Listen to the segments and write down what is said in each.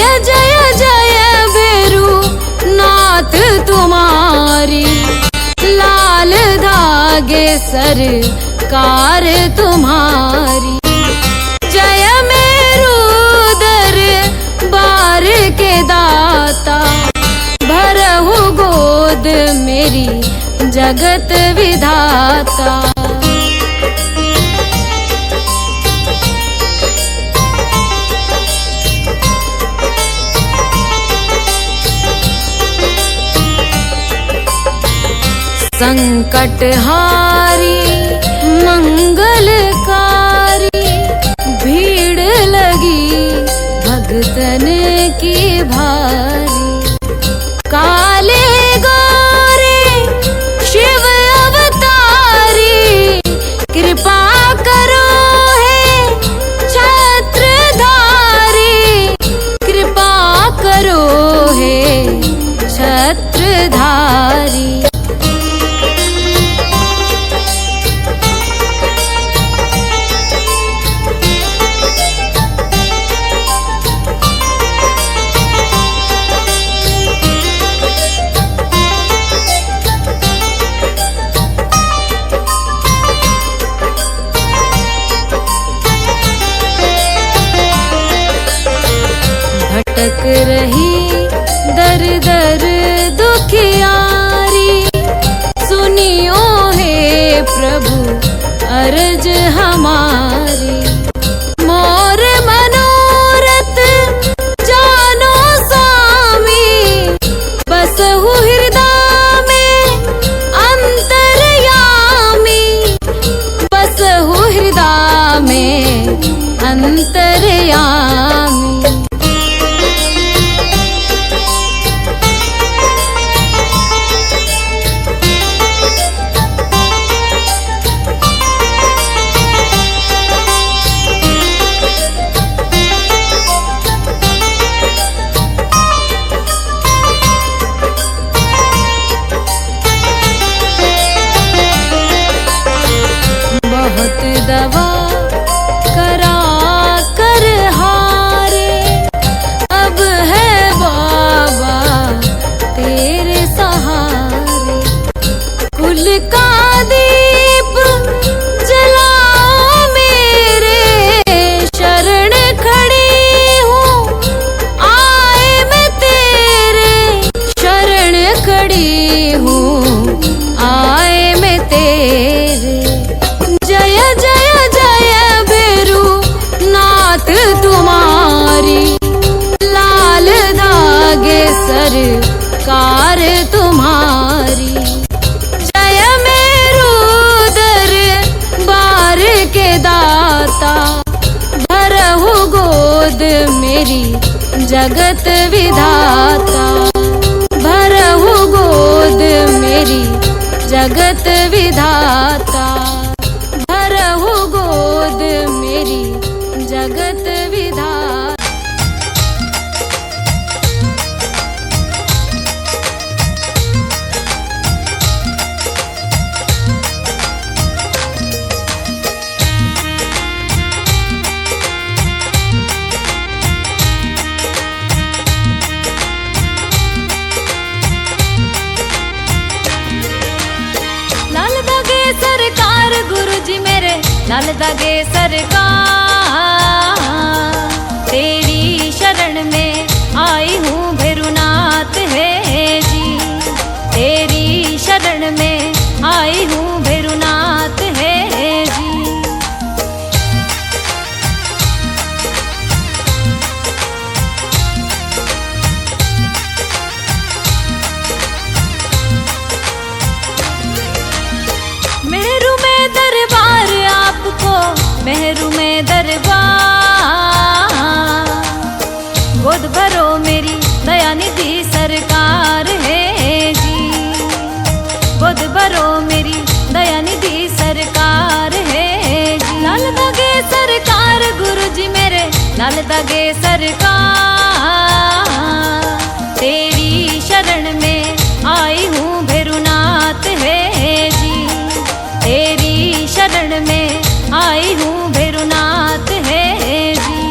जय जय जय भैरू नाथ तुम्हारी, लाल धागे सरकार तुम्हारी। जय मेरू दरबार के दाता, भरहु गोद मेरी जगत विधाता। संकटहारी मंगलकारी, भीड़ लगी भगतन की भारी। काले गोरे शिव अवतारी, कृपा करो हे छत्रधारी, कृपा करो हे छत्रधारी। भटक रही दर दर दुखियारी, सुनियो हे प्रभु अर्ज हमारी। मोर मनोरथ जानो स्वामी, बसहु हृदय में अंतर्यामी, बसहु हृदय में अंतर्यामी। बहुत दवा करा कर हारे, अब है बाबा तेरे सहारे। कुल का दीप जलाओ मेरे, शरण खड़ी हूँ आए मैं तेरे, शरण खड़ी हूँ आए मैं तेरे। जय जय जय भैरू नाथ तुम्हारी, लाल धागे सरकार तुम्हारी। जय मेरू दरबार के दाता, भरहु गोद मेरी जगत विधाता, भरहु गोद मेरी जगत विधाता, भरहु गोद मेरी जगत विधाता। लाल धागे सरकार गुरुजी मेरे, लाल धागे सरकार, तेरी शरण में आई हूँ भैरूनाथ है जी, तेरी शरण में आई हूँ भैरूनाथ है जी। मेरू में दरबार आपको, मेहरू में दरबार, गोद भरो मेरी दयानिधि सरकार है जी, गोद भरो मेरी दयानिधि सरकार है जी। लाल धागे सरकार गुरुजी मेरे, लाल धागे सरकार, तेरी शरण में आई हूँ भैरूनाथ है जी, तेरी शरण में आई हूँ भैरूनाथ है जी।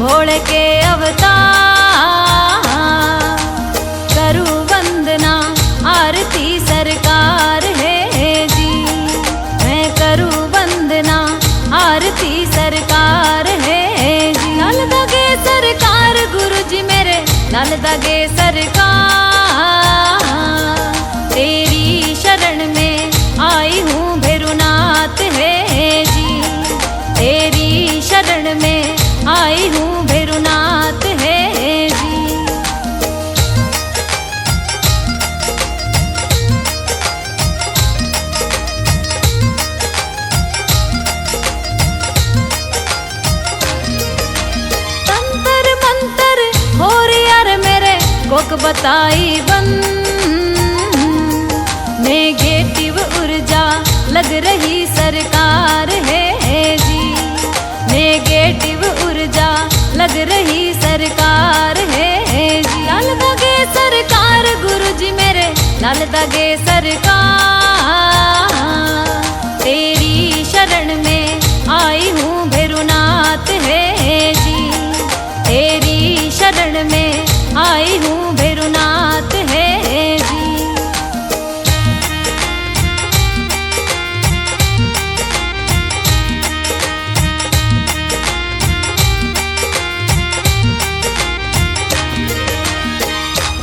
भोले के अवतार। करूँ वंदना आरती सरकार है जी, मैं करूँ वंदना आरती सरकार है जी। लाल दगे सरकार गुरु जी मेरे, लाल दगे सरकार। तेरी शरण में आई हूँ भैरुनाथ है जी, तेरी शरण में आई हूँ भैरुनाथ है जी। तंत्र मंत्र हो यार मेरे कोक बताई बंद, नेगेटिव ऊर्जा लग रही सरकार है जी, नेगेटिव ऊर्जा लग रही सरकार है जी। लाल दगे सरकार गुरु जी मेरे, लाल दगे सरकार। तेरी शरण में आई हूँ भैरुनाथ है जी, तेरी शरण में आई हूँ भैरुनाथ है जी।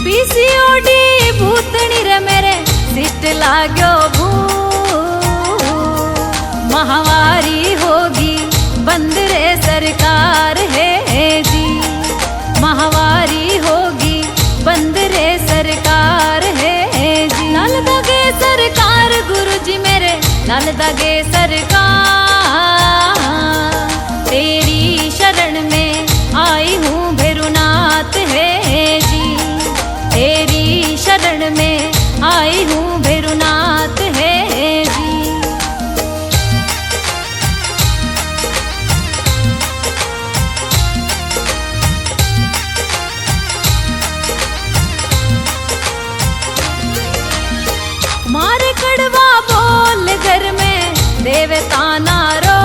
पीसीओडी भूतनी रे मेरे सिस्ट लाग्यो भू, महावारी होगी बंद रे सरकार है जी, महावारी होगी बंद रे सरकार है जी। लाल दगे सरकार गुरु जी मेरे, लाल दगे सरकार। तेरी शरण में आई हूँ भैरुनाथ है जी, तेरी शरण में आई हूँ भैरुनाथ है जी। मारे कड़वा बोल घर में देवता नारो,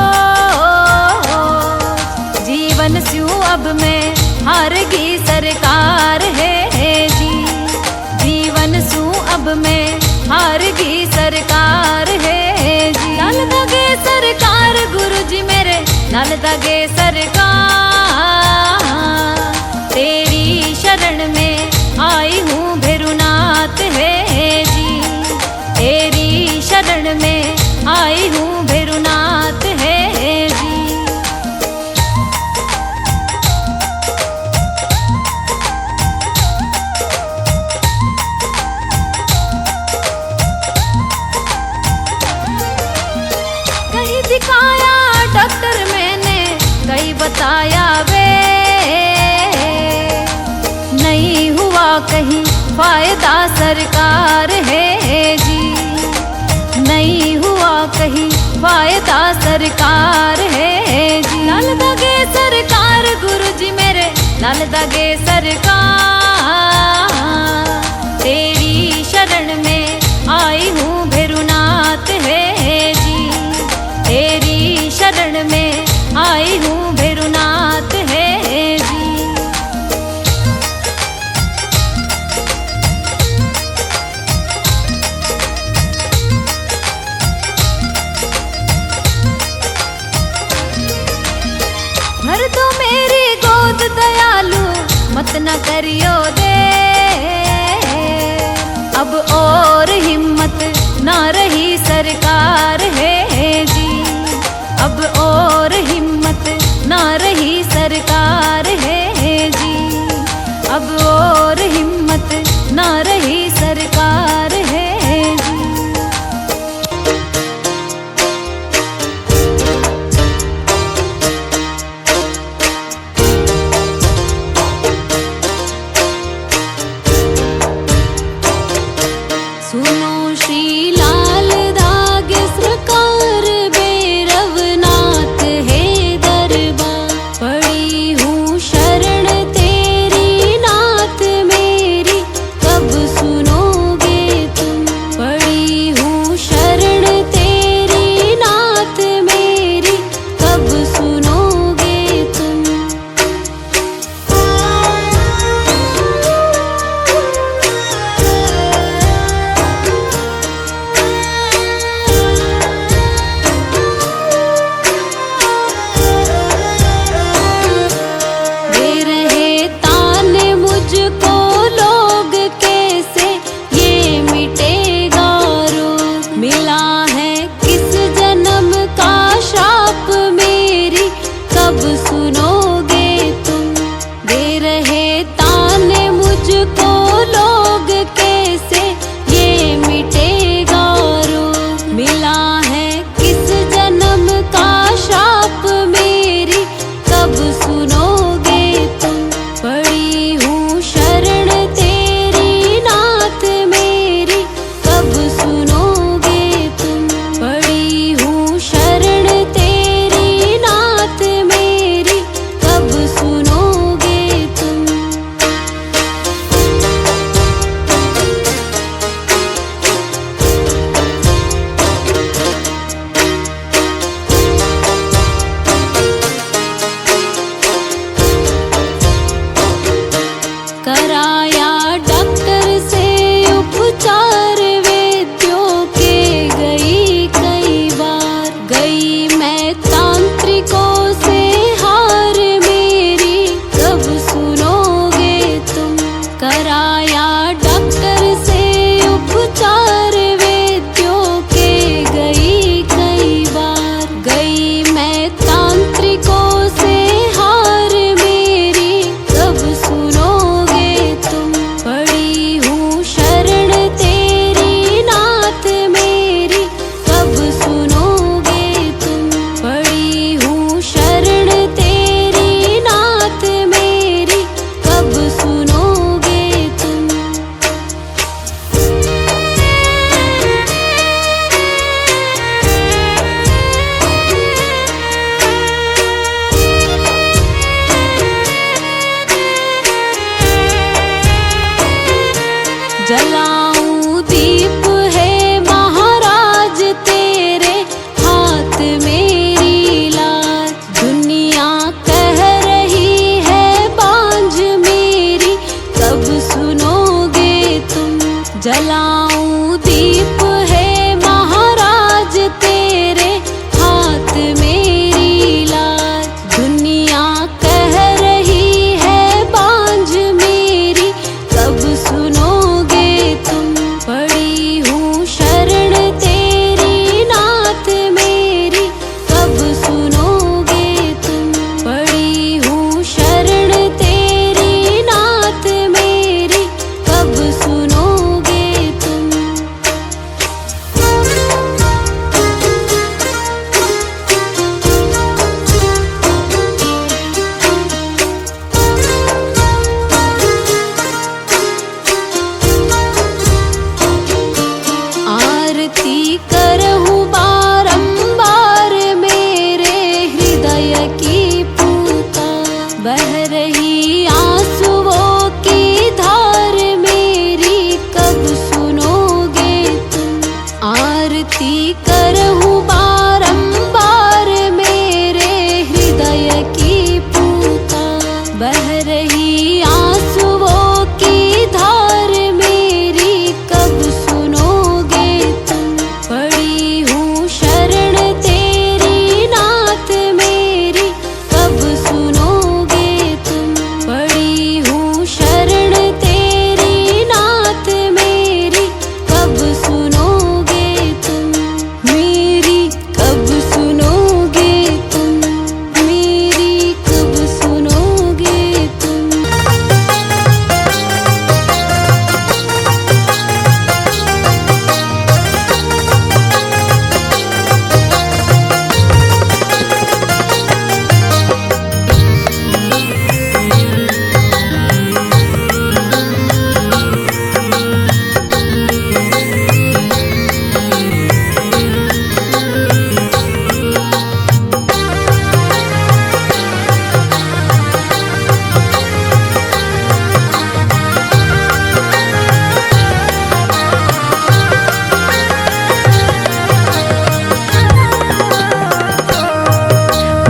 जीवन स्यू अब में हारगी सरकार है जी, जीवन सू अब में हारगी सरकार है जी। लाल दगे सरकार गुरु जी मेरे, लाल दगे सरकार। तेरी शरण में आई हूँ भैरुनाथ है जी, तेरी शरण में आई हूँ भैरुनाथ है जी। कहीं दिखाया डॉक्टर मैंने, कहीं बताया वे, नहीं हुआ कहीं फायदा सरकार है जी, नहीं हुआ कहीं फायदा सरकार है जी। लाल दगे सरकार गुरु जी मेरे, लाल दगे सरकार। तेरी शरण में आई हूँ भैरुनाथ है जी, तेरी शरण में आई हूँ भैरुनाथ है जी। भर दो मेरी गोद दयालु मत न करियो दे, अब और हिम्मत ना रही सरकार है जी, अब और हिम्मत ना रही सरकार है जी, अब और हिम्मत ना रही सरकार है जी। कराया डॉक्टर से उपचार वैद्यों के गई कई बार, गई मैं तांत्रिकों से हार मेरी कब सुनोगे तुम। कराया डॉक्टर से उपचार वैद्यों के गई कई बार, गई मैं तांत्रिकों से हार मेरी कब सुनोगे तुम। पड़ी हूँ शरण तेरी नाथ मेरी कब सुनोगे तुम। पड़ी हूँ शरण तेरी नाथ मेरी कब सुनोगे तुम। जलाऊं दीप है महाराज तेरे हाथ मेरी लाज, दुनिया कह रही है बांझ मेरी कब सुनोगे तुम। जलाऊं दीप है महाराज तेरे हाथ मेरी लाज, दुनिया कह रही है बांझ मेरी कब सुनोगे तुम। पड़ी हूँ शरण तेरी नाथ मेरी कब सुनोगे तुम। पड़ी हूँ शरण तेरी नाथ मेरी कब सुनोगे तुम। आरती करहूँ बारंबार मेरे हृदय की पुकार, बह रही आंसुओं की धार मेरी कब सुनोगे तुम। आरती करहूँ बारंबार मेरे हृदय की पुकार, बह रही आंसुओं की धार मेरी कब सुनोगे तुम। पड़ी हूँ शरण तेरी नाथ मेरी कब सुनोगे तुम। पड़ी हूँ शरण तेरी नाथ मेरी कब सुनोगे तुम। मेरी कब सुनोगे तुम। मेरी कब सुनोगे तुम।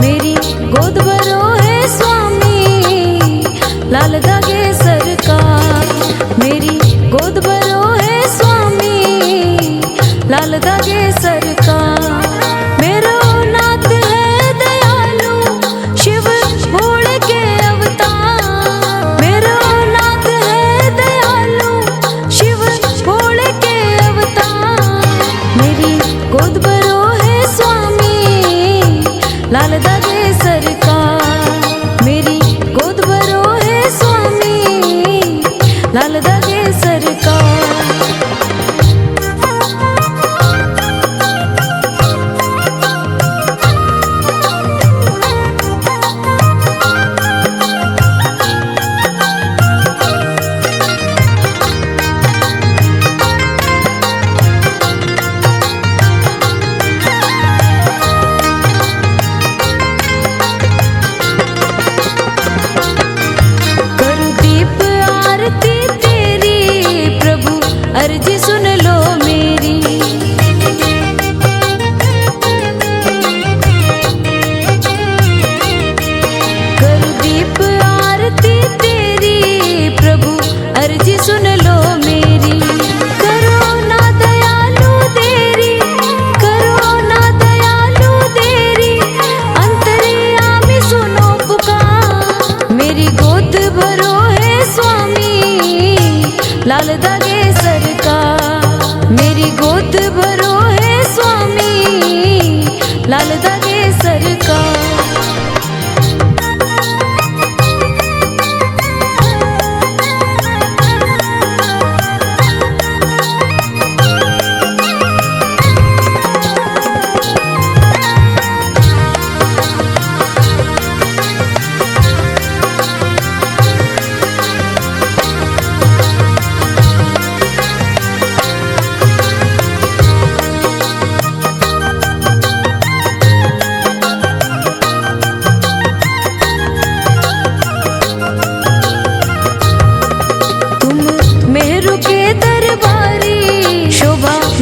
मेरी गोद भरो है स्वामी लाल धागे सरकार। मेरी गोद भरो है स्वामी लाल धागे सरकार। मेरो नाथ है दयालु शिव भोले के अवतार। मेरो नाथ है दयालु शिव भोले के अवतार। मेरी गोद भरो है स्वामी लाल धागे सरकार। मेरी गोद भरो है स्वामी लाल धागे सरकार। गोद भरो है स्वामी, लाल दागे सरकार। मेरी गोद भरो है स्वामी, लाल दागे सरकार।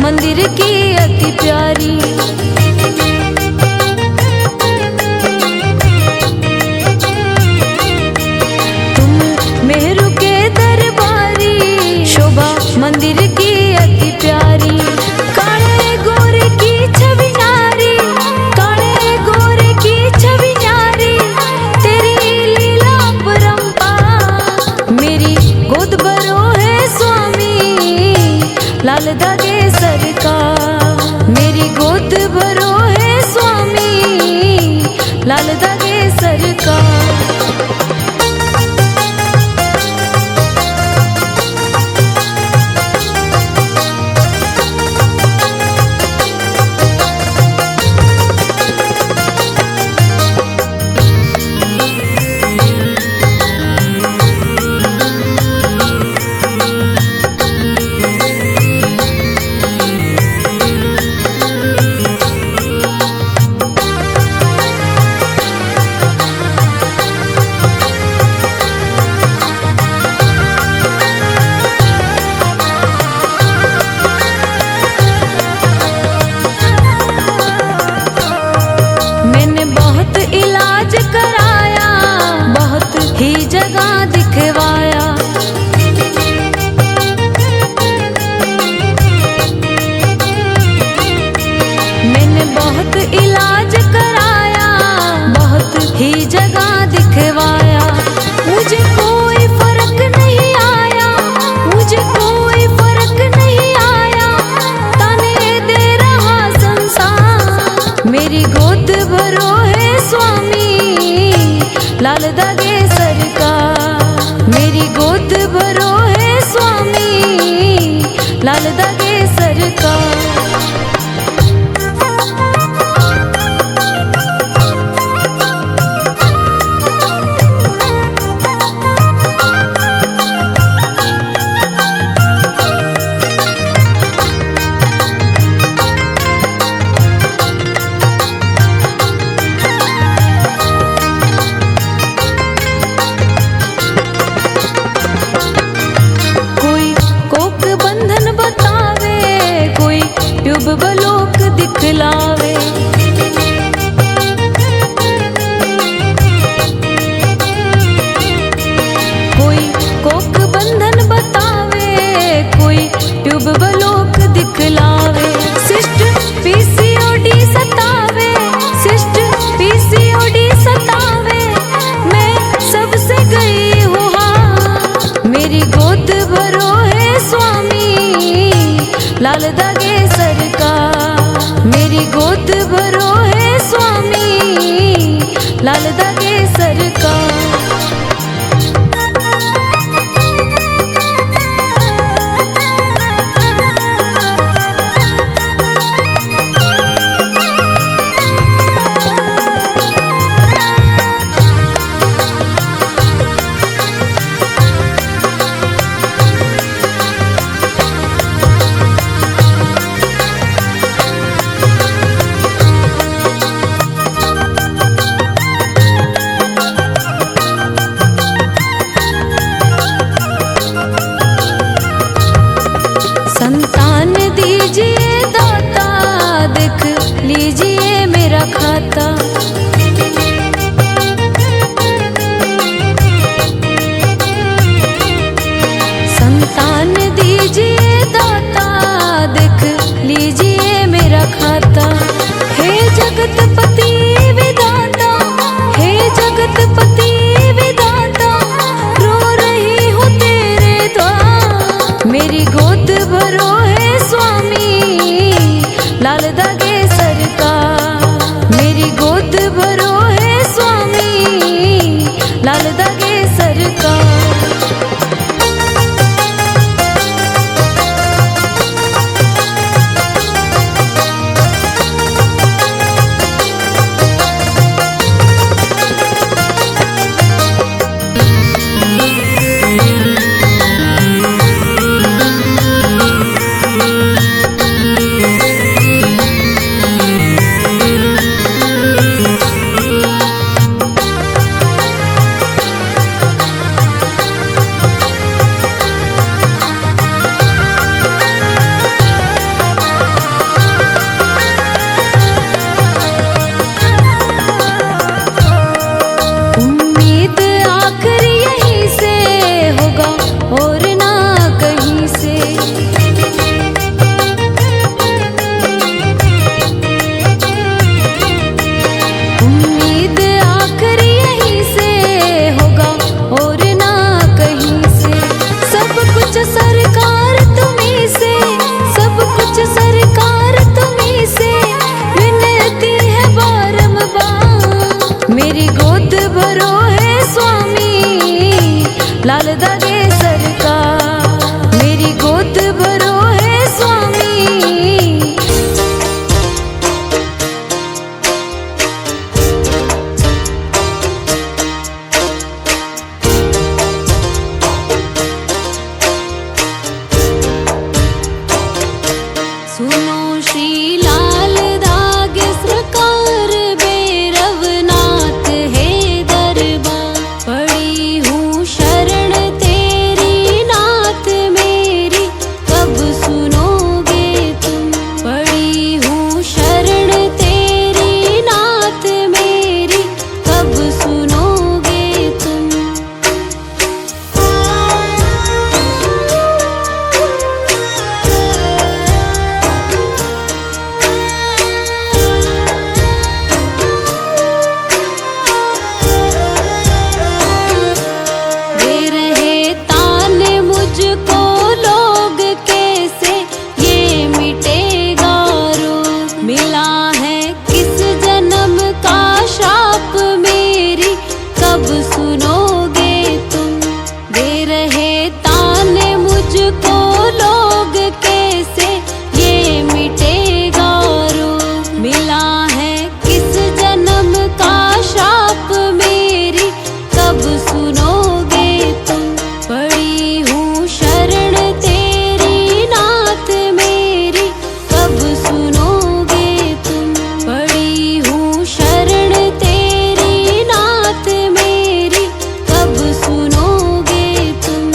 मंदिर की अति प्यारी, तुम मेहरू के दरबारी, शोभा मंदिर की अति प्यारी। काले गोरे की छवि न्यारी, काले गोरे की छवि न्यारी, तेरी लीला परंपार। मेरी गोद भरो है स्वामी, लाल दागे सरकार। मेरी गोद भरो है स्वामी, लाल दागे सरकार। इलाज कराया, बहुत ही जगह दिखवाया, मैंने बहुत इलाज कराया, बहुत ही जगह दिखवाया। मुझे कोई फर्क नहीं आया, मुझे कोई फर्क नहीं आया, ताने दे रहा संसार। मेरी गोद भरो है स्वामी, लाल दागे सरकार। मेरी गोद भरो है स्वामी, लाल दागे सरकार। बलोक दिखलावे, कोई कोक बंधन बतावे, कोई ट्यूब बलोक दिखलावे। सिस्ट पीसीओडी सतावे, सिस्ट पीसीओडी सतावे, मैं सबसे गई हूँ हाँ। मेरी गोद भरो है स्वामी, लाल दागे सरकार। मेरी गोद भरो है स्वामी, लाल दागे सरकार। खाता। संतान दीजिए दाता, देख लीजिए मेरा खाता। हे जगतपति विधाता, हे जगतपति विधाता, लाल दागे सरकार। मेरी गोद भरो है स्वामी, सुनो श्री लाल दागे सरकार, भैरवनाथ है दरबार। पड़ी हूँ शरण तेरी नाथ मेरी, कब सुनोगे तुम। पड़ी हूँ शरण तेरी नाथ मेरी, कब सुनोगे तुम। दे रहे तान मुझको लोग कैसे, ये मिटेगा रोग। मिला है किस जन्म का श्राप मेरी, कब सुनोगे तुम। दे रहे तान मुझको लोग कैसे, ये मिटेगा रोग। मिला है किस जन्म का श्राप मेरी, कब सुनोगे तुम। पड़ी हूँ शरण तेरी नाथ मेरी, कब सुनोगे तुम। पड़ी हूँ शरण तेरी नाथ मेरी, कब सुनोगे तुम।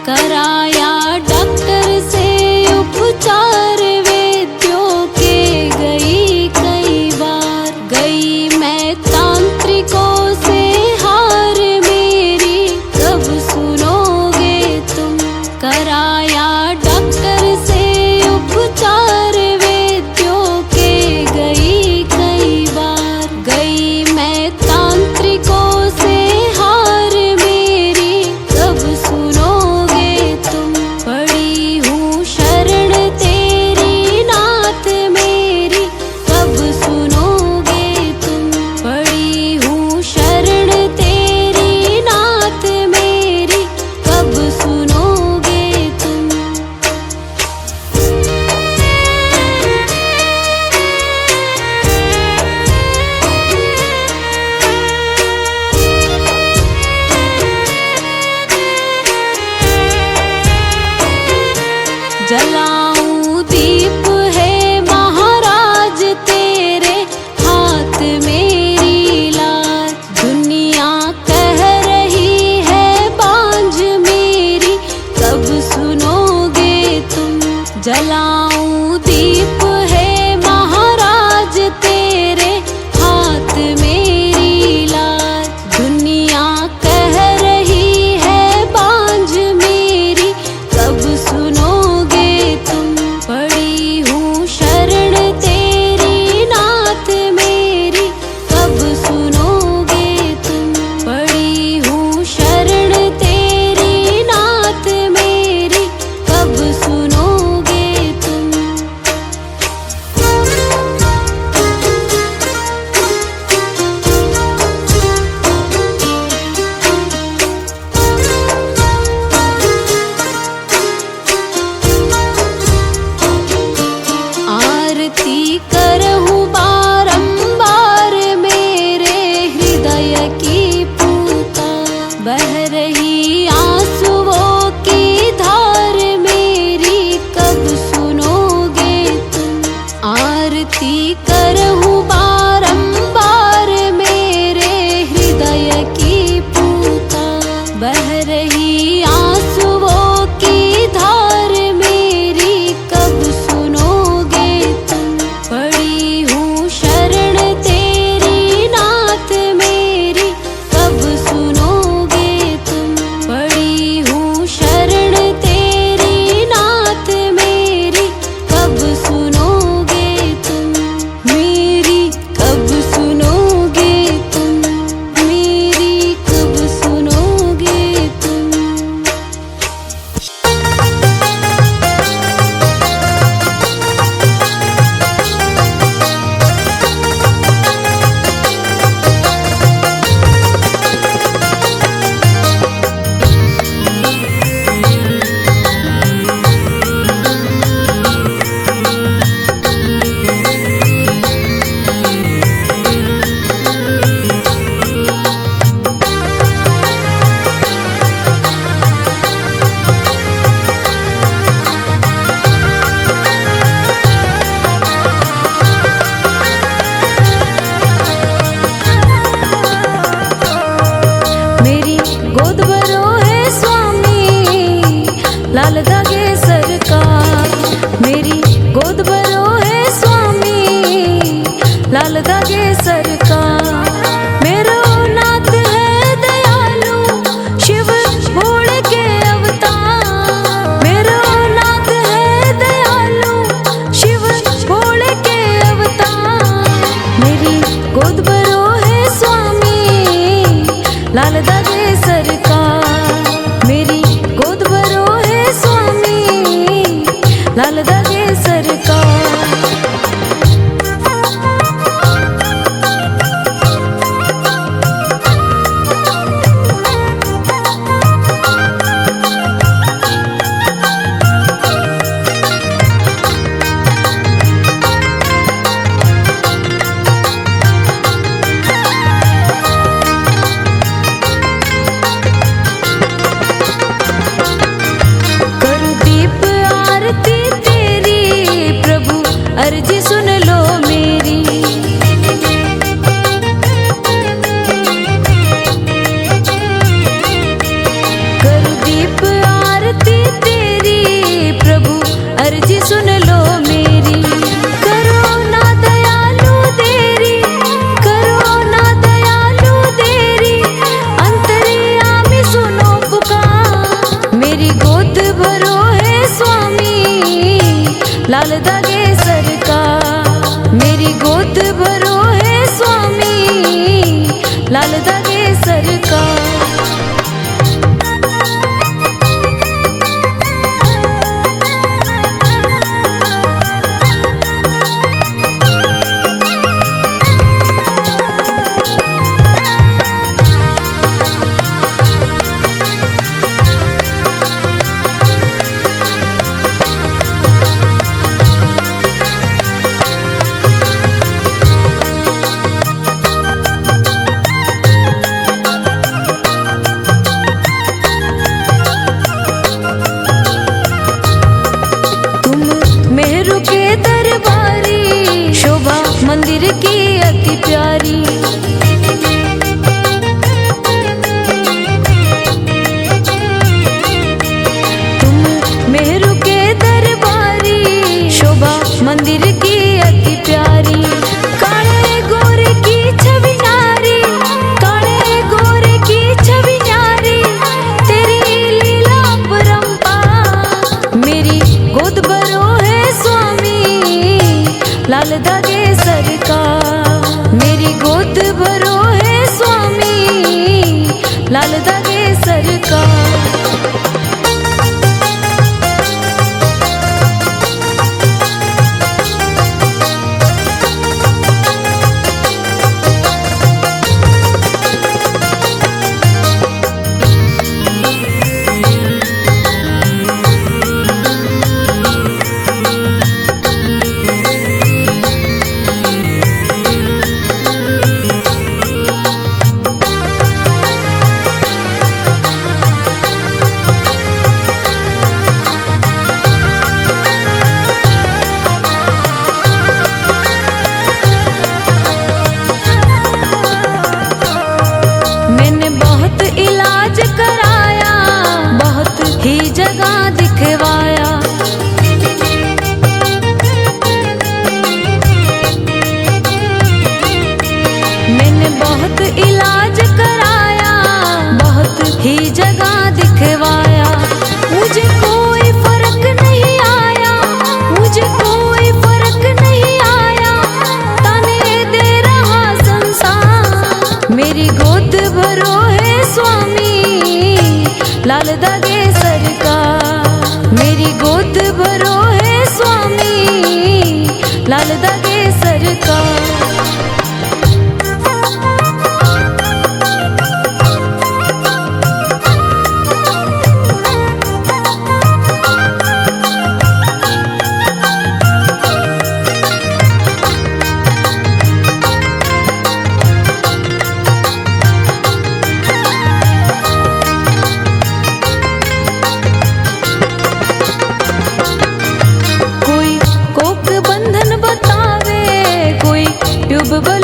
कराया डॉक्टर से उपचार, वैद्यों के गई कई बार। गई मैं तांत्रिकों से हार मेरी, कब सुनोगे तुम। कराया डॉक्टर से उपचार, वैद्यों के गई कई बार। गई मैं तांत्रिकों से हार मेरी, कब सुनोगे तुम। पड़ी हूँ शरण तेरी नाथ मेरी, कब सुनोगे तुम। पड़ी हूँ शरण तेरी नाथ मेरी, कब सुनोगे तुम। जलाऊं दीप है महाराज तेरे हाथ मेरी लाज। दुनिया कह रही है बांझ मेरी, कब सुनोगे तुम। जलाऊं दीप है महाराज तेरे हाथ मेरी लाज। दुनिया कह रही है बांझ मेरी, कब सुनोगे तुम। पड़ी हूँ शरण तेरी नाथ मेरी, कब सुनोगे तुम। पड़ी हूँ शरण तेरी नाथ मेरी, कब सुनोगे तुम। आरती करहूँ बारंबार मेरे हृदय की पूता। बह रही आंसुओं की धार मेरी, कब सुनोगे तुम। आरती करहूँ बारंबार मेरे हृदय की पूता। बह रही आंसुओं की धार मेरी, कब सुनोगे तुम। पड़ी हूँ शरण तेरी नाथ मेरी, कब सुनोगे तुम। पड़ी हूँ शरण तेरी नाथ मेरी, कब सुनोगे तुम। मेरी कब सुनोगे तुम। मेरी कब सुनोगे तुम। स्वामी, लाल धागे सरकार। मेरी गोद भरो है स्वामी, लाल धागे सरकार। मेरो नाथ है दयालु, शिव भोले के अवतार। मेरो नाथ है दयालु, शिव भोले के अवतार। मेरी गोद भरो है स्वामी, लाल धागे सरकार। मेरी गोद भरो है स्वामी, लाल धागे सरकार। अर्जी सुन लो मेरी, करूं दीप आरती तेरी प्रभु, अर्जी सुन लो मेरी। करो ना दयालु देरी, करो ना दयालु देरी, अंतर्यामी सुनो पुकार। मेरी गोद भरो है स्वामी, लाल धागे सरकार। मेरी गोद भरो है स्वामी, लाल धागे सरकार। मेहरू के दरबारी, शोभा मंदिर की अति प्यारी। तुम मेहरू के दरबारी, शोभा मंदिर की अति प्यारी। काले गोरे की छवि नारी, काले गोरे की छवि नारी, तेरी लीला परंपार। मेरी गोद भरो लाल धागे सरकार। मेरी गोद भरो है स्वामी, लाल धागे सरकार। इलाज कराया, बहुत ही जगह दिखवाया। मैंने बहुत इलाज कराया, बहुत ही जगह दिखवाया। मुझे कोई फर्क नहीं आया, मुझे कोई फर्क नहीं आया, ताने दे रहा संसार। मेरी गोद भरो है स्वामी, लाल धागे सरकार। मेरी गोद भरो है स्वामी, लाल धागे सरकार। कोई कोक बंधन बतावे, कोई ट्यूबवेल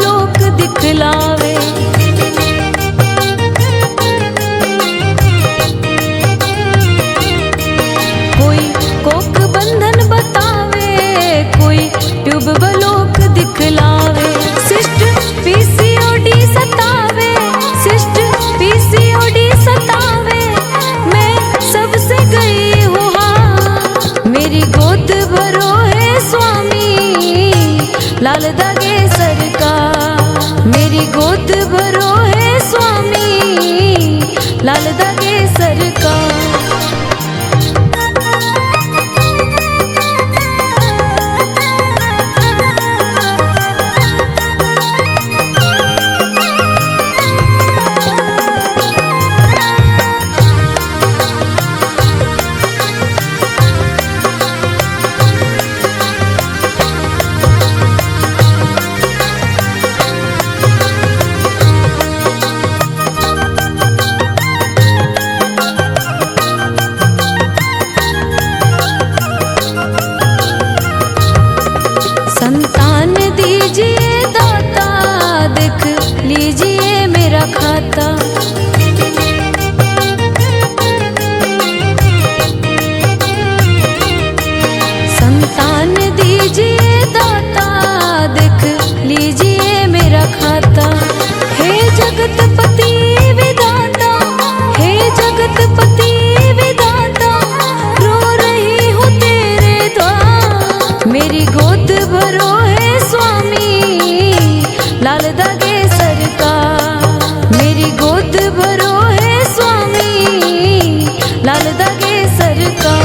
लाल दागे सरकार। मेरी गोद भरो है स्वामी, लाल दागे सरकार। संतान दीजिए दाता, देख लीजिए मेरा खाता। संतान दीजिए दाता, देख लीजिए मेरा खाता। हे जगतपति विधाता, हे जगतपति विधाता, रो रही हूँ तेरे द्वार। मेरी गोद भरो है स्वामी, लाल दागे सरकार। मेरी गोद भरो है स्वामी, लाल दागे सरकार।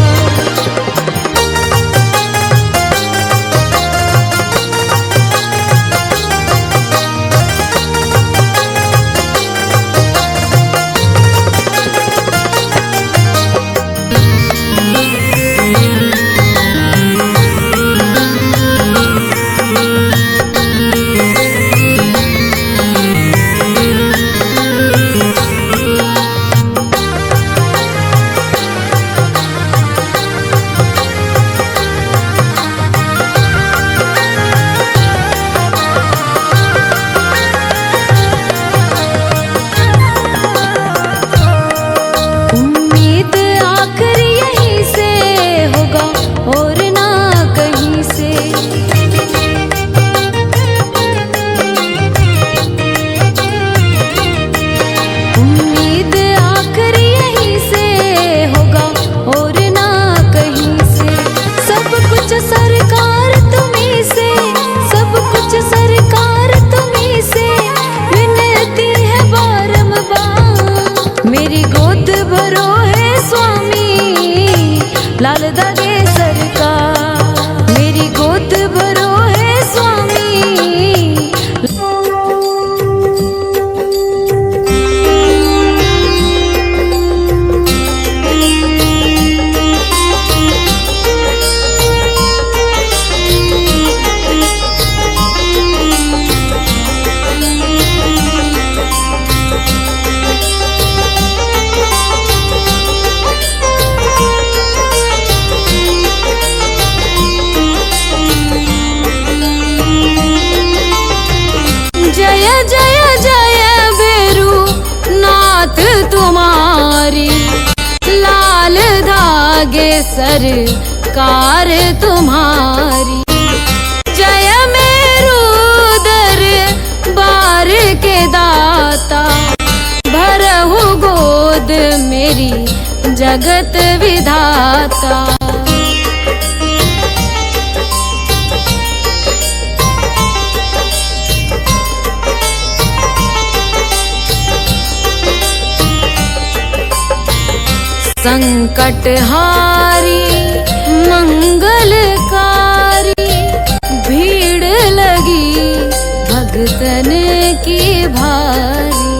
मेरी गोद भरो है स्वामी, लाल दागे सरकार। मेरी गोद भरो है स्वामी। तुम्हारी लाल धागे सरकार तुम्हारी। जय मेरू दरबार के दाता, भरहु गोद मेरी जगत विधाता। संकटहारी मंगलकारी, भीड़ लगी भगतन की भारी।